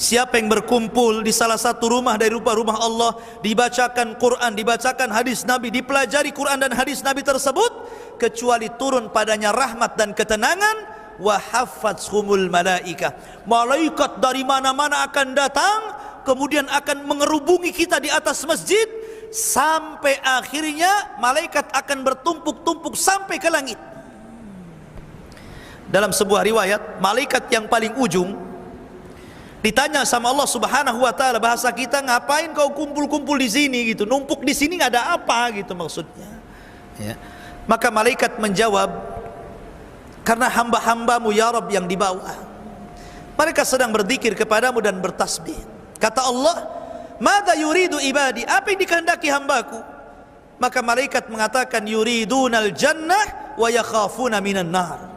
Speaker 2: Siapa yang berkumpul di salah satu rumah dari rumah Allah, dibacakan Quran, dibacakan hadis Nabi, dipelajari Quran dan hadis Nabi tersebut, kecuali turun padanya rahmat dan ketenangan, wa haffathumul malaikah. Malaikat dari mana-mana akan datang, kemudian akan mengerubungi kita di atas masjid, sampai akhirnya malaikat akan bertumpuk-tumpuk sampai ke langit. Dalam sebuah riwayat, malaikat yang paling ujung Ditanya sama Allah Subhanahu wa taala, bahasa kita, ngapain kau kumpul-kumpul di sini gitu, numpuk di sini nggak ada apa gitu maksudnya. Ya. Maka malaikat menjawab, karena hamba-hambamu ya Rabb yang di bawah, mereka sedang berzikir kepadamu dan bertasbih. Kata Allah, "Madza yuridu ibadi?" Apa yang dikehendaki hambaku? Maka malaikat mengatakan, "Yuridunal jannah wa yakhafuna minan nar."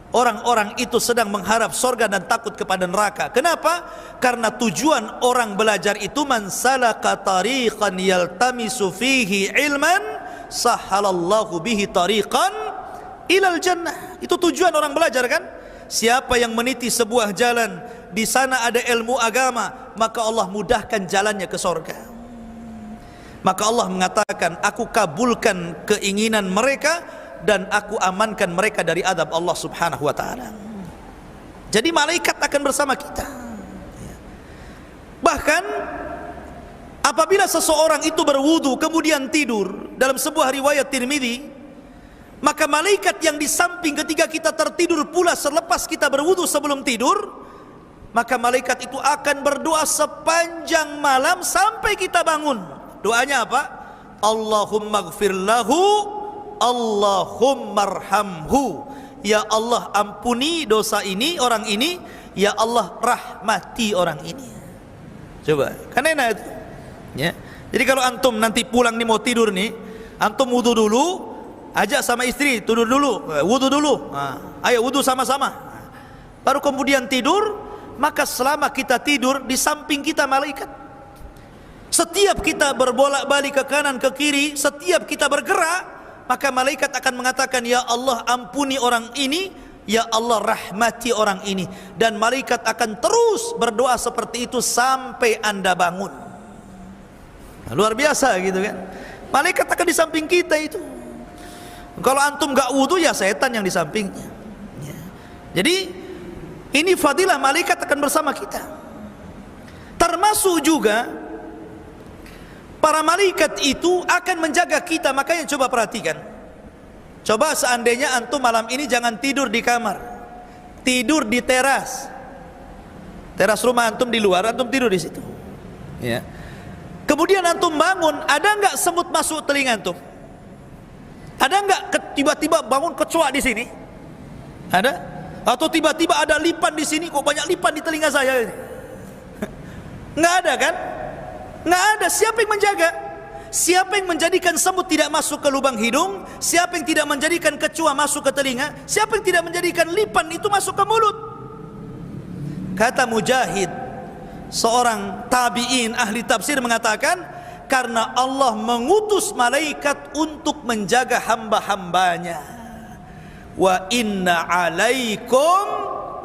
Speaker 2: Orang-orang itu sedang mengharap surga dan takut kepada neraka. Kenapa? Karena tujuan orang belajar itu, man salaka tariqan yaltamisu fihi ilman sahalallahu bihi tariqan ilal jannah. Itu tujuan orang belajar kan? Siapa yang meniti sebuah jalan, di sana ada ilmu agama, maka Allah mudahkan jalannya ke surga. Maka Allah mengatakan, aku kabulkan keinginan mereka dan aku amankan mereka dari adab Allah Subhanahu wa taala. Jadi malaikat akan bersama kita. Bahkan apabila seseorang itu berwudu kemudian tidur, dalam sebuah riwayat Tirmidzi, maka malaikat yang di samping ketika kita tertidur pula selepas kita berwudu sebelum tidur, maka malaikat itu akan berdoa sepanjang malam sampai kita bangun. Doanya apa? Allahumma gfir lahu, Allahumma arhamhu. Ya Allah, ampuni dosa ini, orang ini. Ya Allah, rahmati orang ini. Coba, kan enak itu ya. Jadi kalau antum nanti pulang nih mau tidur nih, antum wudu dulu, ajak sama istri tidur dulu, wudu dulu, ayo wudu sama-sama, baru kemudian tidur. Maka selama kita tidur, di samping kita malaikat. Setiap kita berbolak-balik ke kanan ke kiri, setiap kita bergerak, maka malaikat akan mengatakan, ya Allah ampuni orang ini, ya Allah rahmati orang ini. Dan malaikat akan terus berdoa seperti itu sampai anda bangun. Nah, luar biasa gitu kan. Malaikat akan di samping kita itu. Kalau antum gak wudu, ya setan yang di sampingnya ya. Jadi ini fadilah malaikat akan bersama kita. Termasuk juga para malaikat itu akan menjaga kita. Makanya coba perhatikan. Coba seandainya antum malam ini jangan tidur di kamar, tidur di teras. Teras rumah antum di luar, antum tidur di situ ya. Kemudian antum bangun, ada nggak semut masuk telinga antum? Ada nggak tiba-tiba bangun kecoa di sini? Ada? Atau tiba-tiba ada lipan di sini, kok banyak lipan di telinga saya ini? Nggak ada kan? Nggak ada. Siapa yang menjaga? Siapa yang menjadikan semut tidak masuk ke lubang hidung? Siapa yang tidak menjadikan kecoa masuk ke telinga? Siapa yang tidak menjadikan lipan itu masuk ke mulut? Kata Mujahid, seorang tabi'in ahli tafsir, mengatakan, karena Allah mengutus malaikat untuk menjaga hamba-hambanya. Wa inna alaikum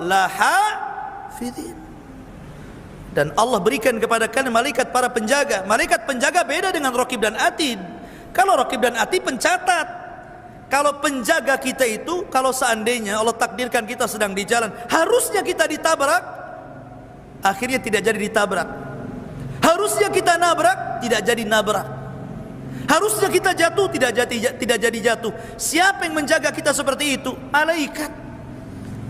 Speaker 2: lahafidhin. Dan Allah berikan kepada kalian malaikat para penjaga. Malaikat penjaga beda dengan Raqib dan Atid. Kalau Raqib dan Atid pencatat. Kalau penjaga kita itu, kalau seandainya Allah takdirkan kita sedang di jalan, harusnya kita ditabrak, akhirnya tidak jadi ditabrak. Harusnya kita nabrak, tidak jadi nabrak. Harusnya kita jatuh, tidak jadi jatuh. Siapa yang menjaga kita seperti itu? Malaikat.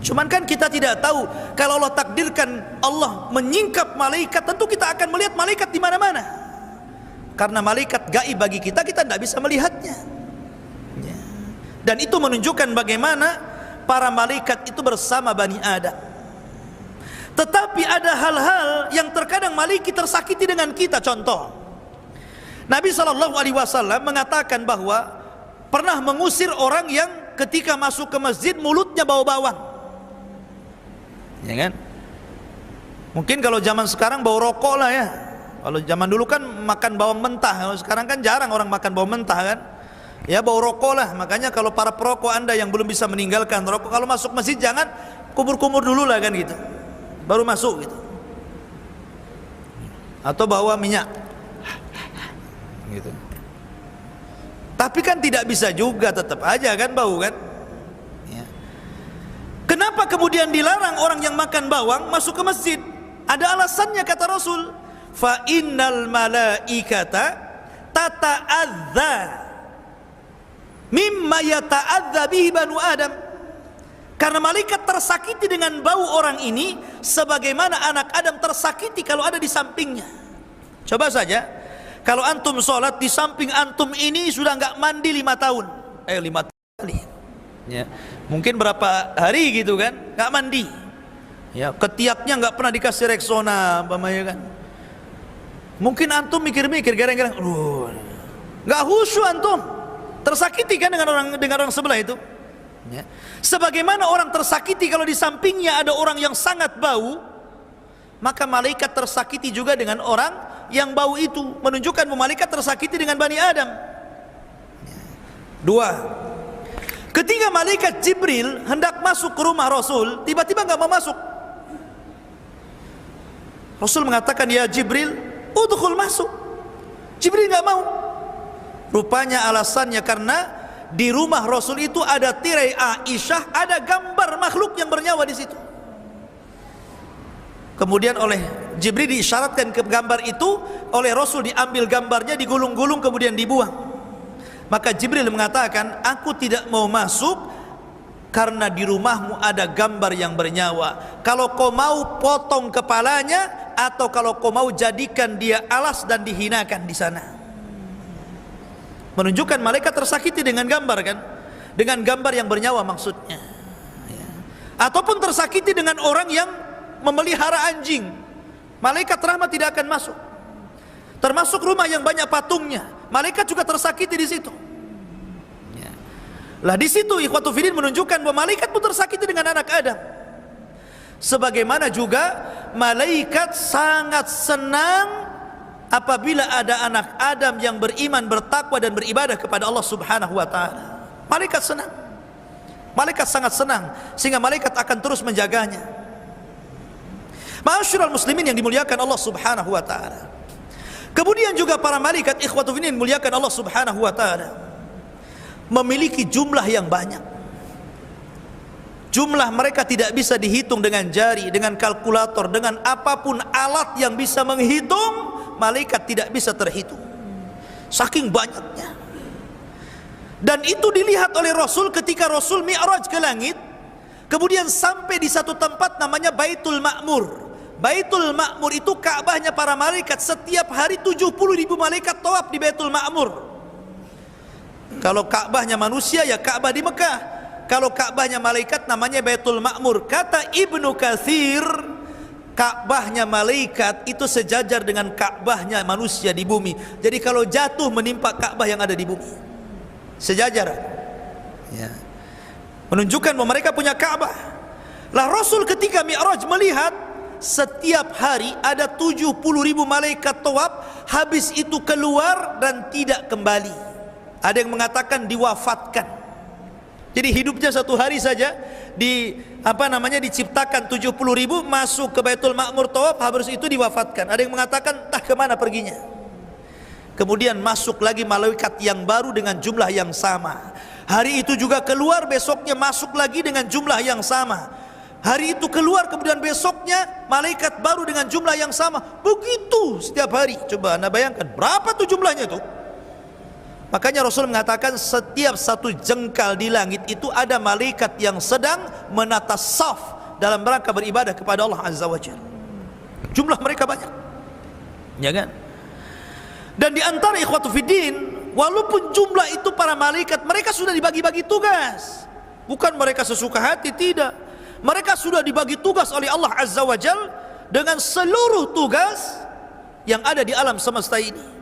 Speaker 2: Cuman kan kita tidak tahu, kalau Allah takdirkan Allah menyingkap malaikat, tentu kita akan melihat malaikat di mana-mana. Karena malaikat gaib bagi kita tidak bisa melihatnya. Dan itu menunjukkan bagaimana para malaikat itu bersama Bani Adam. Tetapi ada hal-hal yang terkadang malaikat tersakiti dengan kita. Contoh, Nabi SAW mengatakan bahwa pernah mengusir orang yang ketika masuk ke masjid mulutnya bau bawang. Ya kan? Mungkin kalau zaman sekarang bau rokok lah ya. Kalau zaman dulu kan makan bawang mentah. Kalau sekarang kan jarang orang makan bawang mentah kan. Ya bau rokok lah. Makanya kalau para perokok anda yang belum bisa meninggalkan rokok, kalau masuk masjid jangan kumur-kumur dulu lah kan gitu, baru masuk gitu. Atau bawa minyak gitu. Tapi kan tidak bisa juga, tetap aja kan bau kan. Kenapa kemudian dilarang orang yang makan bawang masuk ke masjid? Ada alasannya kata Rasul. Fa innal malaikata tata'adza mimma yata'adza bihi banu Adam. Karena malaikat tersakiti dengan bau orang ini sebagaimana anak Adam tersakiti kalau ada di sampingnya. Coba saja, kalau antum sholat di samping antum ini sudah nggak mandi 5 tahun, 5 kali, ya, mungkin berapa hari gitu kan, nggak mandi, ya, ketiaknya nggak pernah dikasih Rexona, umpamanya kan. Mungkin antum mikir-mikir, gara-gara, nggak khusyuk antum, tersakiti kan dengan orang sebelah itu. Ya. Sebagaimana orang tersakiti kalau di sampingnya ada orang yang sangat bau, maka malaikat tersakiti juga dengan orang yang bau itu, menunjukkan bahwa malaikat tersakiti dengan Bani Adam. 2. Ketika malaikat Jibril hendak masuk ke rumah Rasul, tiba-tiba nggak mau masuk. Rasul mengatakan, ya Jibril, udkhul, masuk. Jibril nggak mau. Rupanya alasannya karena di rumah Rasul itu ada tirai Aisyah, ada gambar makhluk yang bernyawa di situ. Kemudian oleh Jibril diisyaratkan ke gambar itu, oleh Rasul diambil gambarnya, digulung-gulung kemudian dibuang. Maka Jibril mengatakan, aku tidak mau masuk karena di rumahmu ada gambar yang bernyawa. Kalau kau mau potong kepalanya, atau kalau kau mau jadikan dia alas dan dihinakan di sana. Menunjukkan malaikat tersakiti dengan gambar kan, dengan gambar yang bernyawa maksudnya, ya. Ataupun tersakiti dengan orang yang memelihara anjing, malaikat rahmat tidak akan masuk. Termasuk rumah yang banyak patungnya, malaikat juga tersakiti di situ, ya. Lah di situ ikhwatu fillah menunjukkan bahwa malaikat pun tersakiti dengan anak Adam. Sebagaimana juga malaikat sangat senang apabila ada anak Adam yang beriman, bertakwa dan beribadah kepada Allah Subhanahu wa taala. Malaikat senang. Malaikat sangat senang sehingga malaikat akan terus menjaganya. Ma'asyiral muslimin yang dimuliakan Allah Subhanahu wa taala. Kemudian juga para malaikat ikhwatu fillah dimuliakan Allah Subhanahu wa taala memiliki jumlah yang banyak. Jumlah mereka tidak bisa dihitung dengan jari, dengan kalkulator, dengan apapun alat yang bisa menghitung. Malaikat tidak bisa terhitung, saking banyaknya. Dan itu dilihat oleh Rasul ketika Rasul Mi'raj ke langit, kemudian sampai di satu tempat namanya Baitul Ma'mur. Baitul Ma'mur itu Ka'bahnya para malaikat. Setiap hari 70.000 malaikat tawaf di Baitul Ma'mur. Kalau Ka'bahnya manusia ya Ka'bah di Mekah, kalau Ka'bahnya malaikat namanya Baitul Ma'mur. Kata Ibnu Katsir, Ka'bahnya malaikat itu sejajar dengan Ka'bahnya manusia di bumi. Jadi kalau jatuh menimpa Ka'bah yang ada di bumi, sejajar, ya. Menunjukkan bahwa mereka punya Ka'bah. Lah Rasul ketika Mi'raj melihat setiap hari ada 70.000 malaikat tawaf, habis itu keluar dan tidak kembali. Ada yang mengatakan diwafatkan. Jadi hidupnya satu hari saja diciptakan 70.000, masuk ke Baitul Ma'mur tawaf, habis itu diwafatkan. Ada yang mengatakan entah kemana perginya. Kemudian masuk lagi malaikat yang baru dengan jumlah yang sama. Hari itu juga keluar, besoknya masuk lagi dengan jumlah yang sama. Hari itu keluar, kemudian besoknya malaikat baru dengan jumlah yang sama. Begitu setiap hari. Coba Anda bayangkan berapa tuh jumlahnya tuh. Makanya Rasul mengatakan setiap satu jengkal di langit itu ada malaikat yang sedang menata saf dalam rangka beribadah kepada Allah Azza wa Jalla. Jumlah mereka banyak, ya kan? Dan di antara ikhwatu fiddin, walaupun jumlah itu para malaikat, mereka sudah dibagi-bagi tugas. Bukan mereka sesuka hati, tidak. Mereka sudah dibagi tugas oleh Allah Azza wa Jalla dengan seluruh tugas yang ada di alam semesta ini.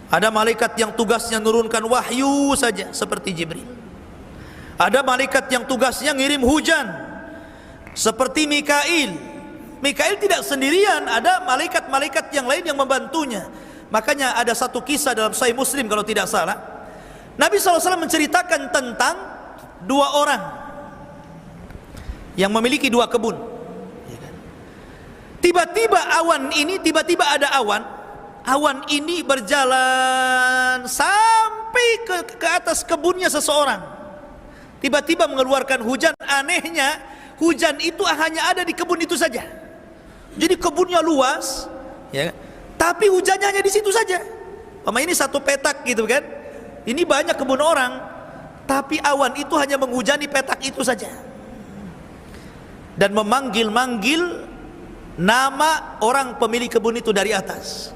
Speaker 2: Ada malaikat yang tugasnya menurunkan wahyu saja seperti Jibril. Ada malaikat yang tugasnya ngirim hujan seperti Mikail. Mikail tidak sendirian, ada malaikat-malaikat yang lain yang membantunya. Makanya ada satu kisah dalam Sahih Muslim kalau tidak salah, Nabi SAW menceritakan tentang dua orang yang memiliki dua kebun. Tiba-tiba ada awan ini berjalan sampai ke atas kebunnya seseorang. Tiba-tiba mengeluarkan hujan. Anehnya hujan itu hanya ada di kebun itu saja. Jadi kebunnya luas, ya, tapi hujannya hanya di situ saja. Ini satu petak gitu kan. Ini banyak kebun orang, tapi awan itu hanya menghujani petak itu saja. dan memanggil-manggil nama orang pemilik kebun itu dari atas.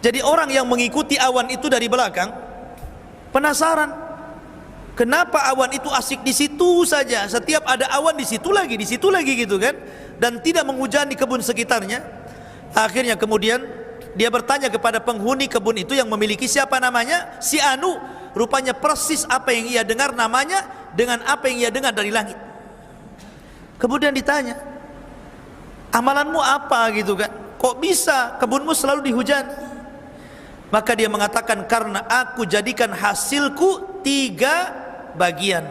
Speaker 2: Jadi orang yang mengikuti awan itu dari belakang penasaran, kenapa awan itu asik di situ saja, setiap ada awan di situ lagi gitu kan, dan tidak menghujani kebun sekitarnya. Akhirnya kemudian dia bertanya kepada penghuni kebun itu yang memiliki, siapa namanya? Si Anu. Rupanya persis apa yang ia dengar namanya dengan apa yang ia dengar dari langit. Kemudian ditanya, amalanmu apa gitu kan, kok bisa kebunmu selalu dihujani? Maka dia mengatakan, karena aku jadikan hasilku 3 bagian.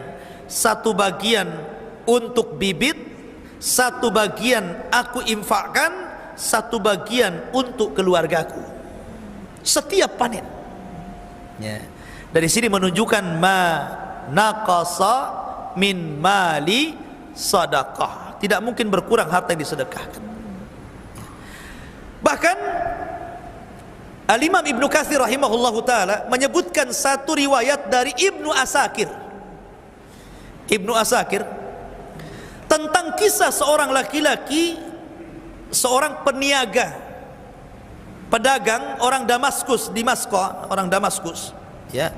Speaker 2: 1 bagian untuk bibit, 1 bagian aku infakkan, 1 bagian untuk keluargaku setiap panen. Ya. Dari sini menunjukkan ma naqasa min mali sadaqah, tidak mungkin berkurang harta yang disedekahkan. Bahkan Al-Imam Ibnu Katsir rahimahullahu ta'ala menyebutkan satu riwayat dari Ibnu Asakir tentang kisah seorang laki-laki, seorang peniaga, pedagang orang Damaskus, orang Damaskus, ya.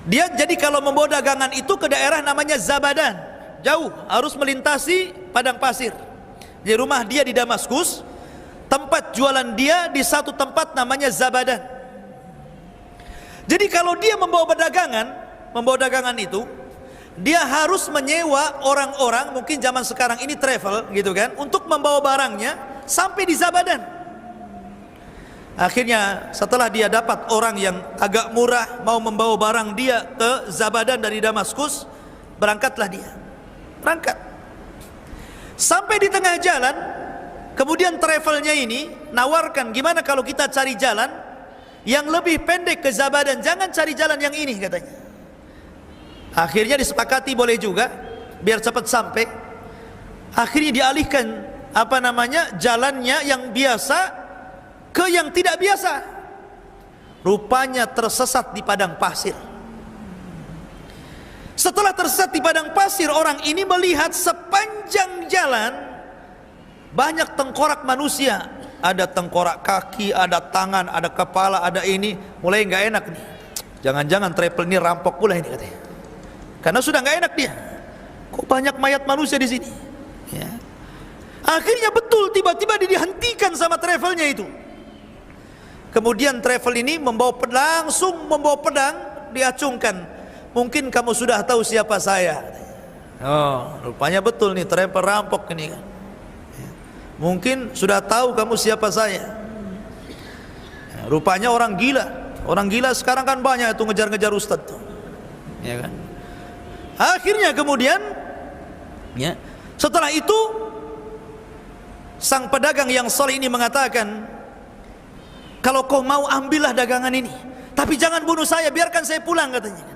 Speaker 2: Dia jadi kalau membawa dagangan itu ke daerah namanya Zabadan, jauh, harus melintasi padang pasir. Di rumah dia di Damaskus, tempat jualan dia di satu tempat namanya Zabadan. Jadi kalau dia membawa dagangan itu, dia harus menyewa orang-orang, mungkin zaman sekarang ini travel gitu kan, untuk membawa barangnya sampai di Zabadan. Akhirnya setelah dia dapat orang yang agak murah mau membawa barang dia ke Zabadan dari Damaskus, berangkatlah dia. Berangkat. Sampai di tengah jalan, kemudian travelnya ini nawarkan, gimana kalau kita cari jalan yang lebih pendek ke Zabadan, jangan cari jalan yang ini katanya. Akhirnya disepakati boleh juga, biar cepat sampai. Akhirnya dialihkan jalannya yang biasa ke yang tidak biasa. Rupanya tersesat di padang pasir. Setelah tersesat di padang pasir, orang ini melihat sepanjang jalan banyak tengkorak manusia. Ada tengkorak kaki, ada tangan, ada kepala, ada ini. Mulai nggak enak nih. Jangan-jangan travel ini rampok pula ini katanya. Karena sudah nggak enak dia. Kok banyak mayat manusia di sini? Ya. Akhirnya betul, tiba-tiba dihentikan sama travelnya itu. Kemudian travel ini langsung membawa pedang, diacungkan. Mungkin kamu sudah tahu siapa saya. Oh, rupanya betul nih travel rampok ini kan. Mungkin sudah tahu kamu siapa saya. Rupanya orang gila. Orang gila sekarang kan banyak itu ngejar-ngejar ustadz tuh. Ya kan? Akhirnya kemudian ya, setelah itu sang pedagang yang saleh ini mengatakan, kalau kau mau ambillah dagangan ini, tapi jangan bunuh saya, biarkan saya pulang katanya.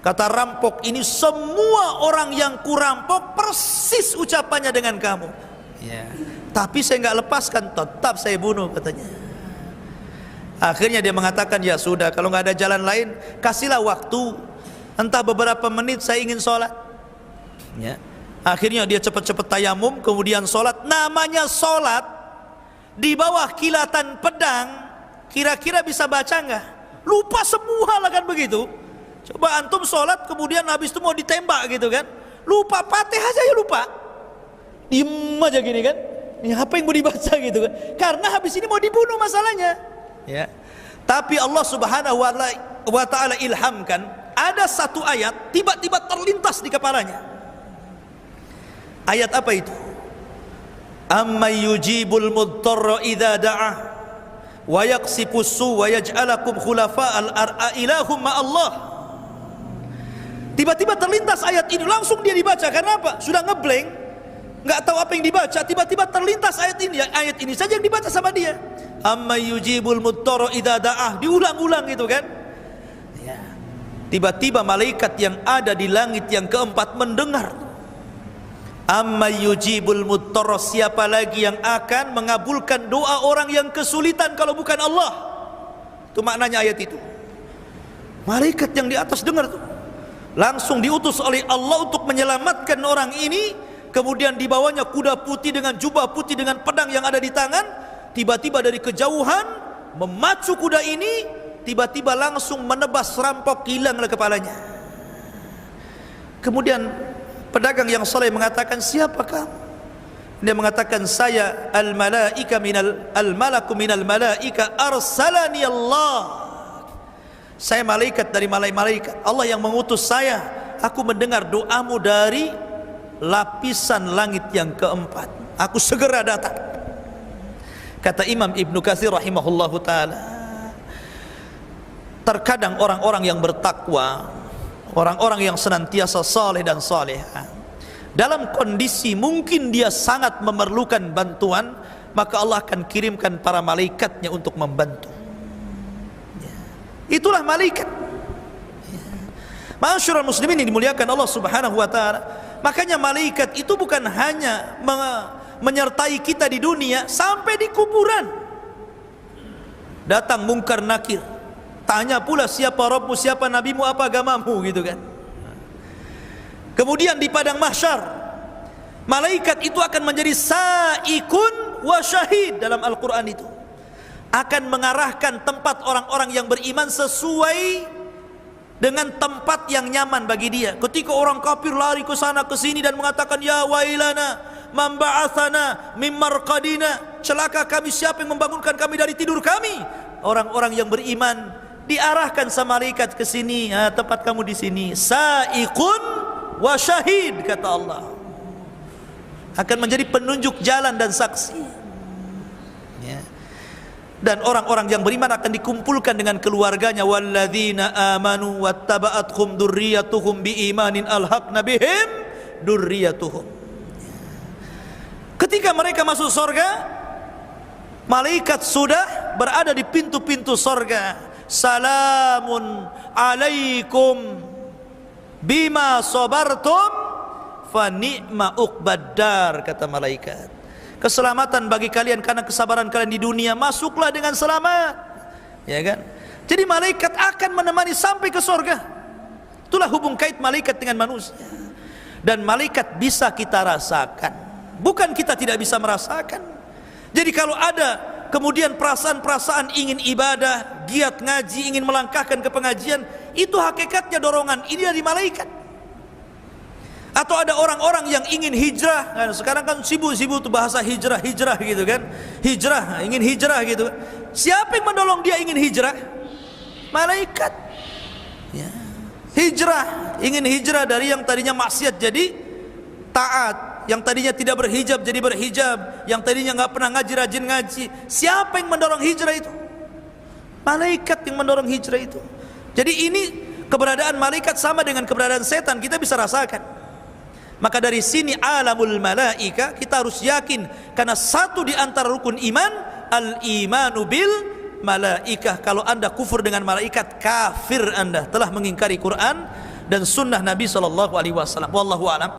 Speaker 2: Kata rampok ini, semua orang yang kurampok persis ucapannya dengan kamu. Ya. Tapi saya nggak lepaskan, tetap saya bunuh katanya. Akhirnya dia mengatakan, ya sudah, kalau nggak ada jalan lain, kasihlah waktu, entah beberapa menit saya ingin sholat. Ya. Akhirnya dia cepat-cepat tayamum, kemudian sholat. Namanya sholat di bawah kilatan pedang, kira-kira bisa baca nggak? Lupa semua lah kan begitu. Coba antum sholat, kemudian habis itu mau ditembak gitu kan, lupa Fatihah aja ya lupa. Diem aja gini kan, ini apa yang mau dibaca gitu kan, karena habis ini mau dibunuh masalahnya. Ya. Tapi Allah subhanahu wa ta'ala ilhamkan, ada satu ayat tiba-tiba terlintas di kepalanya. Ayat apa itu? Amma yujibul mudtarra idza da'ah wa yaqsifus su wa yaj'alakum khulafa'al ar'a ilahum ma Allah. Tiba-tiba terlintas ayat ini, langsung dia dibaca. Karena apa? Sudah ngeblank, nggak tahu apa yang dibaca. Tiba-tiba terlintas ayat ini saja yang dibaca sama dia. Amma yujibul mudtarra idza da'ah, diulang-ulang gitu kan. Ya. Tiba-tiba malaikat yang ada di langit yang keempat mendengar. Amma yujibul mudtarra, siapa lagi yang akan mengabulkan doa orang yang kesulitan kalau bukan Allah? Itu maknanya ayat itu. Malaikat yang di atas dengar tuh, langsung diutus oleh Allah untuk menyelamatkan orang ini kemudian dibawanya kuda putih dengan jubah putih dengan pedang yang ada di tangan. Tiba-tiba dari kejauhan memacu kuda ini, tiba-tiba langsung menebas rampok, hilanglah kepalanya. Kemudian pedagang yang saleh mengatakan, siapa kamu? Dia mengatakan, saya al-malaku minal malaika arsalani Allah. Saya malaikat dari malaikat. Allah yang mengutus saya. Aku mendengar doamu dari lapisan langit yang keempat. Aku segera datang. Kata Imam Ibnu Katsir rahimahullahu taala, terkadang orang-orang yang bertakwa, orang-orang yang senantiasa saleh dan salehah, dalam kondisi mungkin dia sangat memerlukan bantuan, maka Allah akan kirimkan para malaikatnya untuk membantu. Itulah malaikat. Ma'asyiral muslimin yang dimuliakan Allah Subhanahu wa taala. Makanya malaikat itu bukan hanya menyertai kita di dunia, sampai di kuburan. Datang mungkar nakir, tanya pula siapa Rabbmu, siapa nabimu, apa agamamu, gitu kan. Kemudian di padang mahsyar, malaikat itu akan menjadi sa'ikun wa syahid. Dalam Al-Quran itu akan mengarahkan tempat orang-orang yang beriman sesuai dengan tempat yang nyaman bagi dia. Ketika orang kafir lari ke sana ke sini dan mengatakan, ya wailana man ba'atsana mim marqadina, celaka kami, siapa yang membangunkan kami dari tidur kami? Orang-orang yang beriman diarahkan sama malaikat ke sini, tempat kamu di sini. Sa'ikun wa syahid, kata Allah, akan menjadi penunjuk jalan dan saksi, ya. Dan orang-orang yang beriman akan dikumpulkan dengan keluarganya. Walladzina amanu wattaba'athum dzurriyyatuhum biimanin alhaqna bihim dzurriyyatuhum. Ketika mereka masuk surga, malaikat sudah berada di pintu-pintu surga. Salamun alaikum bima sabartum fa ni'ma uqbaddar, kata malaikat. Keselamatan bagi kalian karena kesabaran kalian di dunia, masuklah dengan selamat, ya kan? Jadi malaikat akan menemani sampai ke surga. Itulah hubung kait malaikat dengan manusia. Dan malaikat bisa kita rasakan, bukan kita tidak bisa merasakan. Jadi kalau ada kemudian perasaan-perasaan ingin ibadah, giat ngaji, ingin melangkahkan ke pengajian, itu hakikatnya dorongan ini dari malaikat. Atau ada orang-orang yang ingin hijrah, kan sekarang kan sibuk-sibuk tuh bahasa hijrah gitu kan. Hijrah, ingin hijrah gitu. Siapa yang mendorong dia ingin hijrah? Malaikat, ya. Hijrah, ingin hijrah dari yang tadinya maksiat jadi taat, yang tadinya tidak berhijab jadi berhijab, yang tadinya nggak pernah ngaji rajin ngaji. Siapa yang mendorong hijrah itu? Malaikat yang mendorong hijrah itu. Jadi ini keberadaan malaikat sama dengan keberadaan setan, kita bisa rasakan. Maka dari sini alamul malaika kita harus yakin, karena satu di antara rukun iman al-imanu bil malaikah. Kalau anda kufur dengan malaikat, kafir anda, telah mengingkari Quran dan sunnah Nabi SAW. Wallahu a'lam.